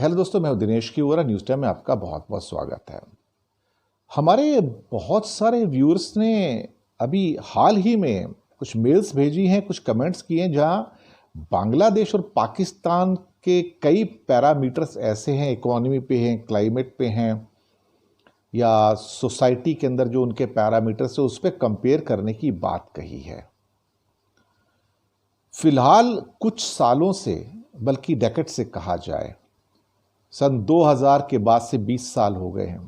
Hello दोस्तों, मैं हूं दिनेश की ओर न्यूज़ टाइम में आपका बहुत बहुत स्वागत है। हमारे बहुत सारे व्यूअर्स ने अभी हाल ही में कुछ मेल्स भेजी हैं, कुछ कमेंट्स किए हैं, जहां बांग्लादेश और पाकिस्तान के कई पैरामीटर्स ऐसे हैं, इकोनॉमी पे हैं, क्लाइमेट पे हैं, या सोसाइटी के अंदर जो उनके पैरामीटर्स है उस पर कंपेयर करने की बात कही है। फिलहाल कुछ सालों से, बल्कि डेकेड से कहा जाए, सन 2000 के बाद से 20 साल हो गए हैं।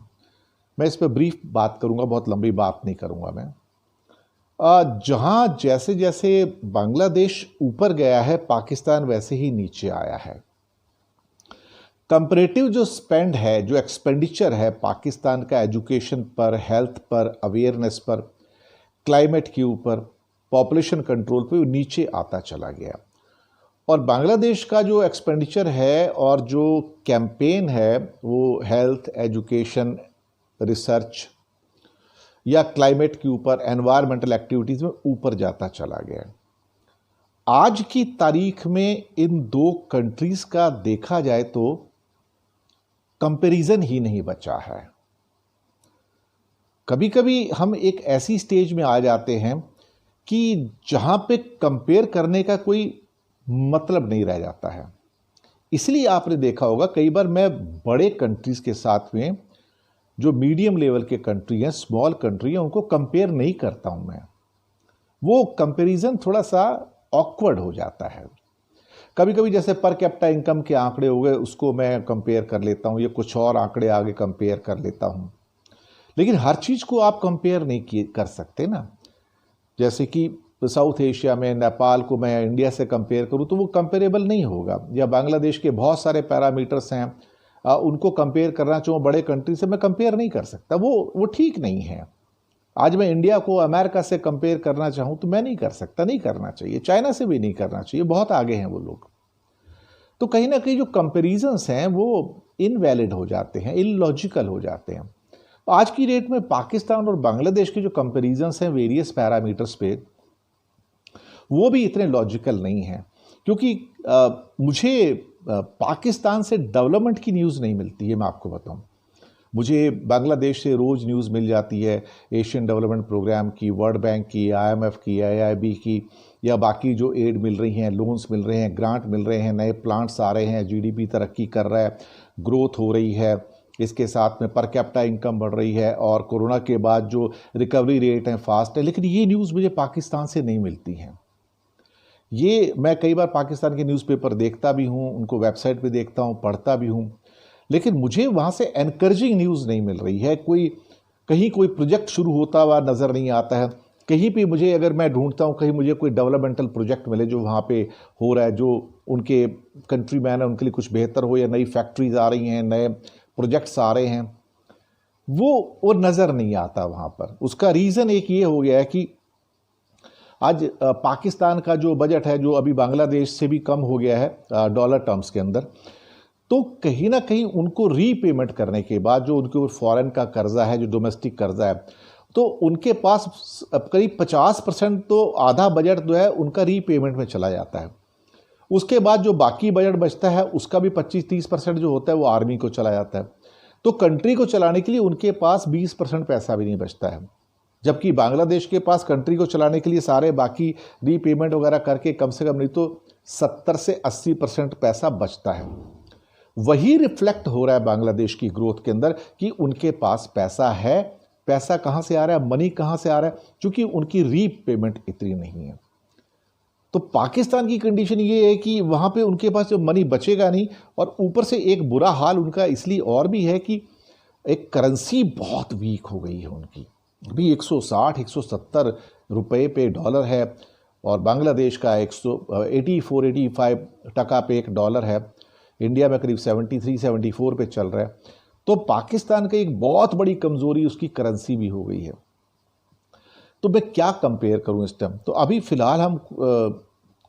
मैं इस पर ब्रीफ बात करूंगा, बहुत लंबी बात नहीं करूंगा मैं। जहां जैसे जैसे बांग्लादेश ऊपर गया है, पाकिस्तान वैसे ही नीचे आया है। कंपैरेटिव जो स्पेंड है, जो एक्सपेंडिचर है पाकिस्तान का एजुकेशन पर, हेल्थ पर, अवेयरनेस पर, क्लाइमेट के ऊपर, पॉपुलेशन कंट्रोल पे, वो नीचे आता चला गया। और बांग्लादेश का जो एक्सपेंडिचर है और जो कैंपेन है वो हेल्थ, एजुकेशन, रिसर्च या क्लाइमेट के ऊपर, एनवायरमेंटल एक्टिविटीज़ में ऊपर जाता चला गया। आज की तारीख में इन दो कंट्रीज़ का देखा जाए तो कंपैरिजन ही नहीं बचा है। कभी कभी हम एक ऐसी स्टेज में आ जाते हैं कि जहां पे कंपेयर करने का कोई मतलब नहीं रह जाता है। इसलिए आपने देखा होगा कई बार मैं बड़े कंट्रीज के साथ में, जो मीडियम लेवल के कंट्री हैं, स्मॉल कंट्री हैं, उनको कंपेयर नहीं करता हूं मैं। वो कंपैरिजन थोड़ा सा ऑकवर्ड हो जाता है। कभी कभी जैसे पर कैपिटा इनकम के आंकड़े हो गए, उसको मैं कंपेयर कर लेता हूं, या कुछ और आंकड़े आगे कंपेयर कर लेता हूं। लेकिन हर चीज को आप कंपेयर नहीं कर सकते ना। जैसे कि साउथ एशिया में नेपाल को मैं इंडिया से कंपेयर करूं तो वो कंपेरेबल नहीं होगा, या बांग्लादेश के बहुत सारे पैरामीटर्स हैं, उनको कंपेयर करना चाहूँ बड़े कंट्री से, मैं कंपेयर नहीं कर सकता। वो ठीक नहीं है। आज मैं इंडिया को अमेरिका से कंपेयर करना चाहूँ तो मैं नहीं कर सकता, नहीं करना चाहिए। चाइना से भी नहीं करना चाहिए, बहुत आगे हैं वो लोग। तो कहीं ना कहीं जो कंपेरिजन्स हैं वो इनवैलिड हो जाते हैं, इलॉजिकल हो जाते हैं। आज की डेट में पाकिस्तान और बांग्लादेश के जो कंपेरिजन्स हैं वेरियस पैरामीटर्स पे, वो भी इतने लॉजिकल नहीं हैं। क्योंकि मुझे पाकिस्तान से डेवलपमेंट की न्यूज़ नहीं मिलती है, मैं आपको बताऊं। मुझे बांग्लादेश से रोज़ न्यूज़ मिल जाती है, एशियन डेवलपमेंट प्रोग्राम की, वर्ल्ड बैंक की, आईएमएफ की, आईआईबी की, या बाकी जो एड मिल रही हैं, लोन्स मिल रहे हैं, ग्रांट मिल रहे हैं, नए प्लांट्स आ रहे हैं, जीडीपी तरक्की कर रहा है, ग्रोथ हो रही है, इसके साथ में पर कैपिटा इनकम बढ़ रही है, और कोरोना के बाद जो रिकवरी रेट है फास्ट है। लेकिन ये न्यूज़ मुझे पाकिस्तान से नहीं मिलती हैं। ये मैं कई बार पाकिस्तान के न्यूज़पेपर देखता भी हूँ, उनको वेबसाइट पे देखता हूँ, पढ़ता भी हूँ, लेकिन मुझे वहाँ से एनकरेजिंग न्यूज़ नहीं मिल रही है। कहीं कोई प्रोजेक्ट शुरू होता हुआ नज़र नहीं आता है। कहीं भी मुझे, अगर मैं ढूंढता हूँ, कहीं मुझे कोई डेवलपमेंटल प्रोजेक्ट मिले जो वहाँ पे हो रहा है, जो उनके कंट्री मैन है उनके लिए कुछ बेहतर हो, या नई फैक्ट्रीज आ रही हैं, नए प्रोजेक्ट्स आ रहे हैं, वो नज़र नहीं आता वहाँ पर। उसका रीज़न एक ये हो गया है कि आज पाकिस्तान का जो बजट है, जो अभी बांग्लादेश से भी कम हो गया है डॉलर टर्म्स के अंदर, तो कहीं ना कहीं उनको रीपेमेंट करने के बाद जो उनके फॉरेन का कर्जा है, जो डोमेस्टिक कर्जा है, तो उनके पास करीब 50%, तो आधा बजट जो है उनका रीपेमेंट में चला जाता है। उसके बाद जो बाकी बजट बचता है उसका भी 25-30% जो होता है वो आर्मी को चला जाता है। तो कंट्री को चलाने के लिए उनके पास 20% पैसा भी नहीं बचता है। जबकि बांग्लादेश के पास कंट्री को चलाने के लिए सारे बाकी रीपेमेंट वगैरह करके कम से कम नहीं तो 70 से 80% पैसा बचता है। वही रिफ्लेक्ट हो रहा है बांग्लादेश की ग्रोथ के अंदर कि उनके पास पैसा है। पैसा कहां से आ रहा है, मनी कहां से आ रहा है, क्योंकि उनकी रीपेमेंट इतनी नहीं है। तो पाकिस्तान की कंडीशन ये है कि वहां पे उनके पास जो मनी बचेगा नहीं, और ऊपर से एक बुरा हाल उनका इसलिए और भी है कि एक करेंसी बहुत वीक हो गई है उनकी। अभी 160-170 रुपए पे डॉलर है, और बांग्लादेश का 184-85 टका पे एक डॉलर है। इंडिया में करीब 73-74 पे चल रहा है। तो पाकिस्तान की एक बहुत बड़ी कमजोरी उसकी करेंसी भी हो गई है। तो मैं क्या कंपेयर करूं इस टाइम? तो अभी फिलहाल हम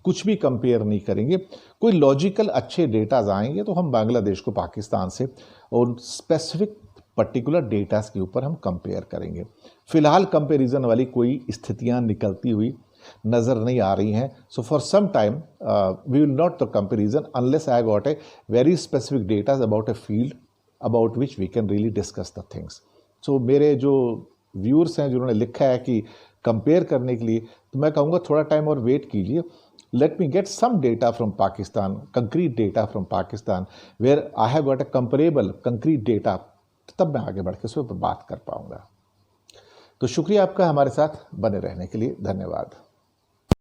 कुछ भी कंपेयर नहीं करेंगे। कोई लॉजिकल अच्छे डेटाज आएंगे तो हम बांग्लादेश को पाकिस्तान से और स्पेसिफिक पर्टिकुलर डेटास के ऊपर हम कंपेयर करेंगे। फिलहाल कंपैरिजन वाली कोई स्थितियां निकलती हुई नज़र नहीं आ रही हैं. So for some time we will not the comparison unless I got a very specific data about a field about which we can really discuss the things. So मेरे जो व्यूअर्स हैं जिन्होंने लिखा है कि कंपेयर करने के लिए, तो मैं कहूँगा थोड़ा टाइम और वेट कीजिए. Let me get some data from Pakistan, concrete data from Pakistan, where I have got a comparable concrete data. तब मैं आगे बढ़ के उस पर बात कर पाऊंगा. तो शुक्रिया आपका हमारे साथ बने रहने के लिए. धन्यवाद.